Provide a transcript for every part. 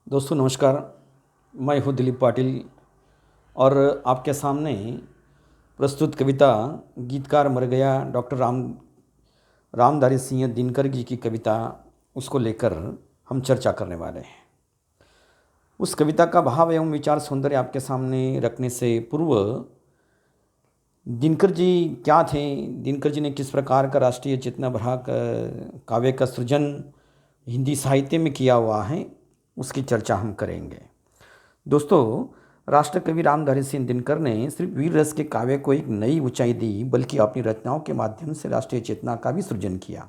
दोस्तों नमस्कार। मैं हूँ दिलीप पाटिल और आपके सामने प्रस्तुत कविता गीतकार मर गया डॉक्टर रामधारी सिंह दिनकर जी की कविता, उसको लेकर हम चर्चा करने वाले हैं। उस कविता का भाव एवं विचार सौंदर्य आपके सामने रखने से पूर्व दिनकर जी क्या थे, दिनकर जी ने किस प्रकार का राष्ट्रीय चेतना भरा काव्य का सृजन हिंदी साहित्य में किया हुआ है, उसकी चर्चा हम करेंगे। दोस्तों, राष्ट्र कवि रामधारी सिंह दिनकर ने सिर्फ वीर रस के काव्य को एक नई ऊंचाई दी, बल्कि अपनी रचनाओं के माध्यम से राष्ट्रीय चेतना का भी सृजन किया।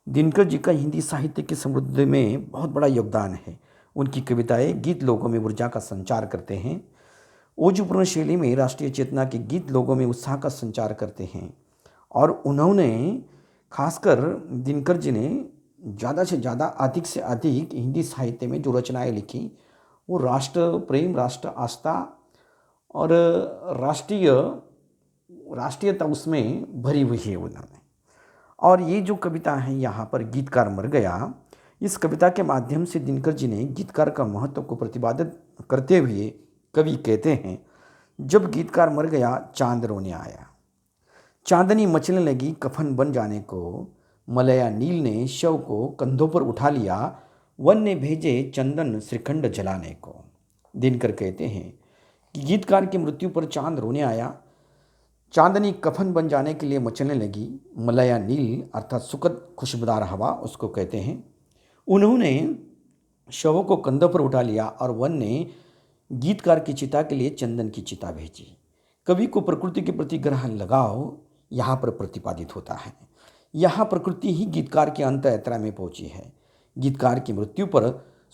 दिनकर जी का हिंदी साहित्य की समृद्धि में बहुत बड़ा योगदान है। उनकी कविताएं गीत लोगों में ऊर्जा का संचार करते हैं। ओजपूर्ण शैली में राष्ट्रीय चेतना के गीत लोगों में उत्साह का संचार करते हैं और उन्होंने खासकर दिनकर जी ने ज़्यादा से ज़्यादा अधिक से अधिक हिंदी साहित्य में जो रचनाएं लिखी वो राष्ट्र प्रेम, राष्ट्र आस्था और राष्ट्रीयता उसमें भरी हुई है उन्होंने। और ये जो कविता है यहाँ पर गीतकार मर गया, इस कविता के माध्यम से दिनकर जी ने गीतकार का महत्व को प्रतिपादित करते हुए कवि कहते हैं, जब गीतकार मर गया चांद रोने आया, चांदनी मचलने लगी कफन बन जाने को, मलया नील ने शव को कंधों पर उठा लिया, वन ने भेजे चंदन श्रीखंड जलाने को। दिनकर कहते हैं कि गीतकार की मृत्यु पर चांद रोने आया, चांदनी कफन बन जाने के लिए मचलने लगी, मलया नील अर्थात सुखद खुशबूदार हवा उसको कहते हैं, उन्होंने शवों को कंधों पर उठा लिया और वन ने गीतकार की चिता के लिए चंदन की चिता भेजी। कवि को प्रकृति के प्रति गहरा लगाव यहाँ पर प्रतिपादित होता है। यहाँ प्रकृति ही गीतकार की अंत यात्रा में पहुंची है। गीतकार की मृत्यु पर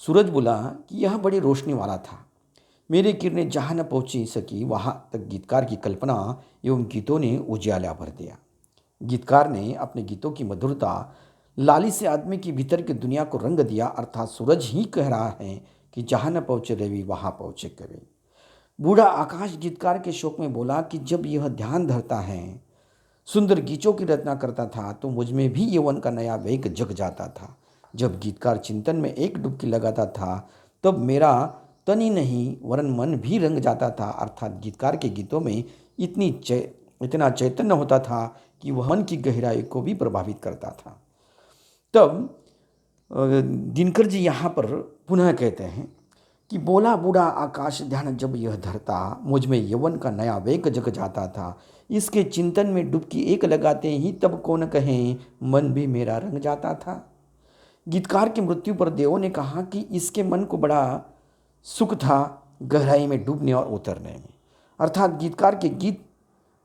सूरज बोला कि यह बड़ी रोशनी वाला था, मेरी किरणें जहाँ न पहुँची सकी वहाँ तक गीतकार की कल्पना एवं गीतों ने उजियाला भर दिया। गीतकार ने अपने गीतों की मधुरता लाली से आदमी की भीतर की दुनिया को रंग दिया, अर्थात सूरज ही कह रहा है कि जहाँ न पहुँचे रवि वहाँ पहुँचे कवि। बूढ़ा आकाश गीतकार के शोक में बोला कि जब यह ध्यान धरता है, सुंदर गीतों की रचना करता था तो मुझ में भी यौवन का नया वेग जग जाता था। जब गीतकार चिंतन में एक डुबकी लगाता था तब मेरा तन ही नहीं वरन मन भी रंग जाता था, अर्थात गीतकार के गीतों में इतना चैतन्य होता था कि वह मन की गहराई को भी प्रभावित करता था। तब दिनकर जी यहाँ पर पुनः कहते हैं कि बोला बूढ़ा आकाश ध्यान जब यह धरता, मुझ में यौवन का नया वेग जग जाता था, इसके चिंतन में डुबकी एक लगाते ही तब कौन कहें मन भी मेरा रंग जाता था। गीतकार की मृत्यु पर देवों ने कहा कि इसके मन को बड़ा सुख था गहराई में डूबने और उतरने में, अर्थात गीतकार के गीत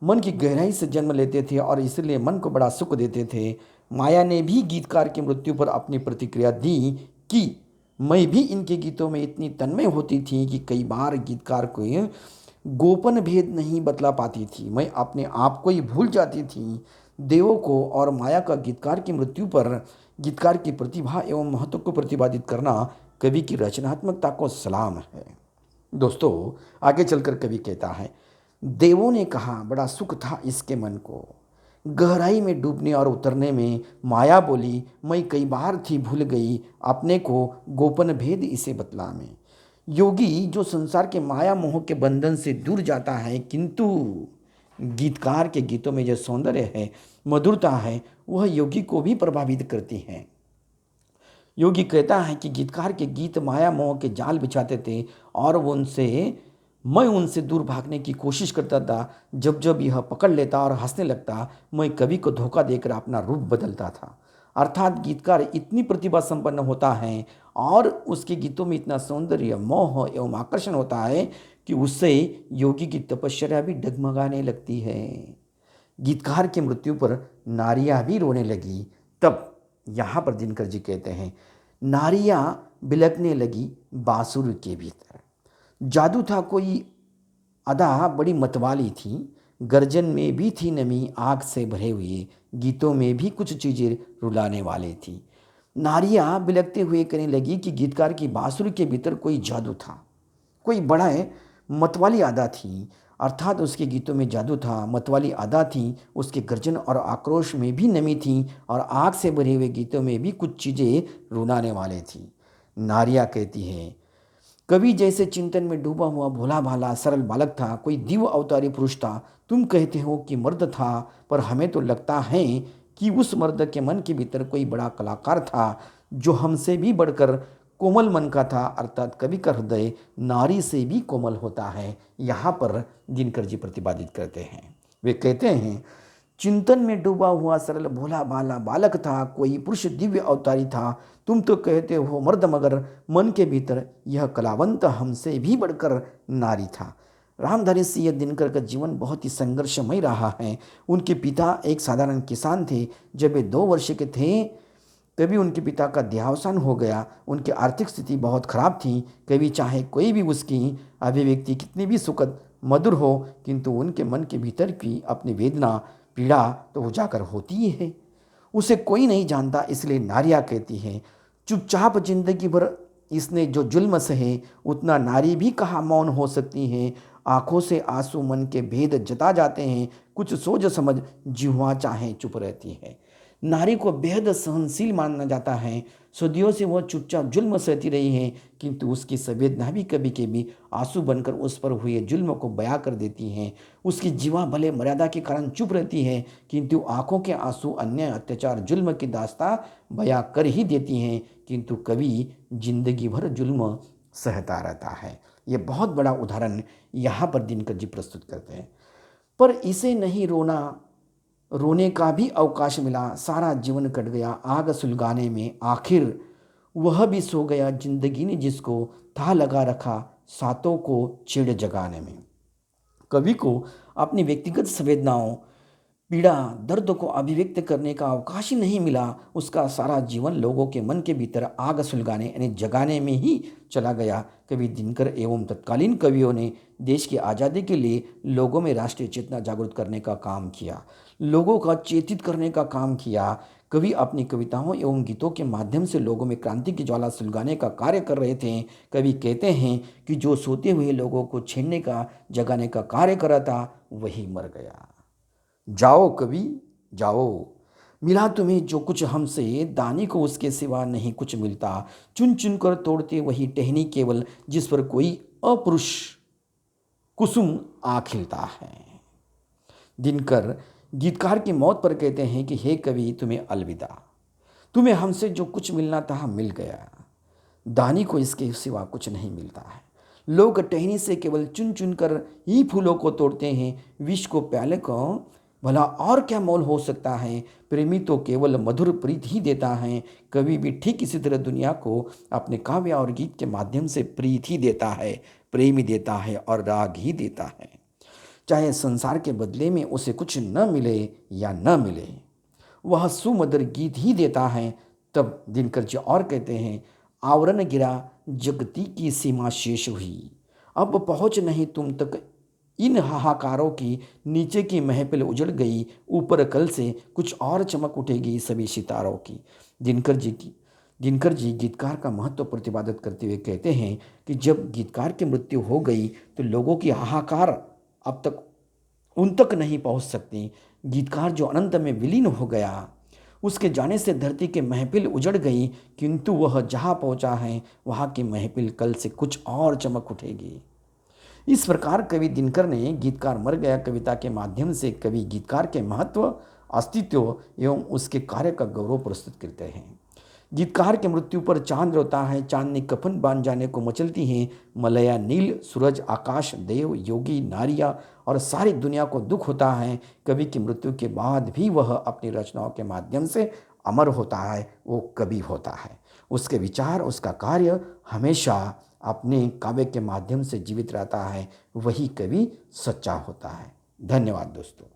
मन की गहराई से जन्म लेते थे और इसलिए मन को बड़ा सुख देते थे। माया ने भी गीतकार की मृत्यु पर अपनी प्रतिक्रिया दी कि मैं भी इनके गीतों में इतनी तन्मय होती थी कि कई बार गीतकार को गोपन भेद नहीं बतला पाती थी, मैं अपने आप को ही भूल जाती थी। देवों को और माया का गीतकार की मृत्यु पर गीतकार की प्रतिभा एवं महत्व को प्रतिपादित करना कवि की रचनात्मकता को सलाम है। दोस्तों, आगे चलकर कवि कहता है, देवों ने कहा बड़ा सुख था इसके मन को, गहराई में डूबने और उतरने में। माया बोली मैं कई बार थी भूल गई अपने को, गोपन भेद इसे बतला में। योगी जो संसार के माया मोह के बंधन से दूर जाता है, किंतु गीतकार के गीतों में जो सौंदर्य है, मधुरता है, वह योगी को भी प्रभावित करती है। योगी कहता है कि गीतकार के गीत माया मोह के जाल बिछाते थे और मैं उनसे दूर भागने की कोशिश करता था। जब जब यह पकड़ लेता और हंसने लगता, मैं कवि को धोखा देकर अपना रूप बदलता था। अर्थात गीतकार इतनी प्रतिभा संपन्न होता है और उसके गीतों में इतना सौंदर्य, मोह एवं आकर्षण होता है कि उससे योगी की तपश्चर्या भी डगमगाने लगती है। गीतकार की मृत्यु पर नारियां भी रोने लगी। तब यहाँ पर दिनकर जी कहते हैं, नारियां बिलकने लगी बांसुर के भीतर, जादू था कोई अदा बड़ी मतवाली थी, गर्जन में भी थी नमी आग से भरे हुए, गीतों में भी कुछ चीज़ें रुलाने वाली थी। नारियां बिलकते हुए कहने लगी कि गीतकार की बांसुरी के भीतर कोई जादू था, कोई बड़ा मतवाली अदा थी, अर्थात उसके गीतों में जादू था, मतवाली अदा थी, उसके गर्जन और आक्रोश में भी नमी थी और आग से भरे हुए गीतों में भी कुछ चीज़ें रुलाने वाले थी। नारियां कहती हैं, कवि जैसे चिंतन में डूबा हुआ भोला भाला सरल बालक था, कोई दिव्य अवतारी पुरुष था। तुम कहते हो कि मर्द था, पर हमें तो लगता है कि उस मर्द के मन के भीतर कोई बड़ा कलाकार था जो हमसे भी बढ़कर कोमल मन का था, अर्थात कवि का हृदय नारी से भी कोमल होता है। यहाँ पर दिनकर जी प्रतिपादित करते हैं। वे कहते हैं, चिंतन में डूबा हुआ सरल भोला भाला बालक था, कोई पुरुष दिव्य अवतारी था। तुम तो कहते हो मर्द, मगर मन के भीतर यह कलावंत हमसे भी बढ़कर नारी था। रामधारी सिंह दिनकर का जीवन बहुत ही संघर्षमय रहा है। उनके पिता एक साधारण किसान थे। जब वे 2 वर्ष के थे तभी उनके पिता का देहावसान हो गया। उनकी आर्थिक स्थिति बहुत खराब थी। कभी चाहे कोई भी उसकी अभिव्यक्ति कितनी भी सुखद मधुर हो, किंतु उनके मन के भीतर की अपनी वेदना पीड़ा तो उजागर होती ही है। उसे कोई नहीं जानता, इसलिए नारियां कहती हैं, चुपचाप जिंदगी भर इसने जो जुल्म सहे, उतना नारी भी कहाँ मौन हो सकती है। आंखों से आंसू मन के भेद जता जाते हैं, कुछ सोच समझ जिह्वा चाहे चुप रहती है। नारी को बेहद सहनशील माना जाता है। सदियों से वह चुपचाप जुल्म सहती रही है, किंतु उसकी संवेदना भी कभी कभी आंसू बनकर उस पर हुए जुल्म को बयां कर देती हैं। उसकी जीवा भले मर्यादा के कारण चुप रहती है, किंतु आंखों के आंसू अन्याय अत्याचार जुल्म की दास्तां बयां कर ही देती हैं। किंतु कवि जिंदगी भर जुल्म सहता रहता है। ये बहुत बड़ा उदाहरण यहाँ पर दिनकर जी प्रस्तुत करते हैं। पर इसे नहीं रोने का भी अवकाश मिला। सारा जीवन कट गया आग सुलगाने में, आखिर वह भी सो गया जिंदगी ने जिसको था लगा रखा सातों को छेड़ जगाने में। कवि को अपनी व्यक्तिगत संवेदनाओं, पीड़ा, दर्द को अभिव्यक्त करने का अवकाश ही नहीं मिला। उसका सारा जीवन लोगों के मन के भीतर आग सुलगाने यानी जगाने में ही चला गया। कवि दिनकर एवं तत्कालीन कवियों ने देश की आज़ादी के लिए लोगों में राष्ट्रीय चेतना जागृत करने का काम किया, लोगों का चेतित करने का काम किया। कवि अपनी कविताओं एवं गीतों के माध्यम से लोगों में क्रांति की ज्वाला सुलगाने का कार्य कर रहे थे। कवि कहते हैं कि जो सोते हुए लोगों को छेड़ने का, जगाने का कार्य कर रहा था, वही मर गया। जाओ कवि जाओ, मिला तुम्हें जो कुछ हमसे, दानी को उसके सिवा नहीं कुछ मिलता। चुन चुन कर तोड़ते वही टहनी केवल, जिस पर कोई अपुरुष कुसुम आ खिलता है। दिनकर गीतकार की मौत पर कहते हैं कि हे कवि, तुम्हें अलविदा। तुम्हें हमसे जो कुछ मिलना था मिल गया। दानी को इसके सिवा कुछ नहीं मिलता है। लोग टहनी से केवल चुन चुन कर ही फूलों को तोड़ते हैं। विष को प्याले को भला और क्या मोल हो सकता है। प्रेमी तो केवल मधुर प्रीत ही देता है। कवि भी ठीक इसी तरह दुनिया को अपने काव्य और गीत के माध्यम से प्रीत ही देता है, प्रेम ही देता है और राग ही देता है। चाहे संसार के बदले में उसे कुछ न मिले या न मिले, वह सुमधुर गीत ही देता है। तब दिनकर जी और कहते हैं, आवरण गिरा जगती की सीमा शेष हुई, अब पहुँच नहीं तुम तक इन हाहाकारों की। नीचे की महफिल उजड़ गई, ऊपर कल से कुछ और चमक उठेगी सभी सितारों की। दिनकर जी गीतकार का महत्व प्रतिपादित करते हुए कहते हैं कि जब गीतकार की मृत्यु हो गई तो लोगों की हाहाकार अब तक उन तक नहीं पहुंच सकती। गीतकार जो अनंत में विलीन हो गया, उसके जाने से धरती की महफिल उजड़ गई, किंतु वह जहाँ पहुँचा है वहाँ की महफिल कल से कुछ और चमक उठेगी। इस प्रकार कवि दिनकर ने गीतकार मर गया कविता के माध्यम से कवि गीतकार के महत्व, अस्तित्व एवं उसके कार्य का गौरव प्रस्तुत करते हैं। गीतकार के मृत्यु पर चांद रोता है, चांदनी कफन बांध जाने को मचलती हैं। मलया, नील, सूरज, आकाश, देव, योगी, नारियां और सारी दुनिया को दुख होता है। कवि की मृत्यु के बाद भी वह अपनी रचनाओं के माध्यम से अमर होता है, वो कवि होता है। उसके विचार, उसका कार्य हमेशा अपने काव्य के माध्यम से जीवित रहता है। वही कवि सच्चा होता है। धन्यवाद दोस्तों।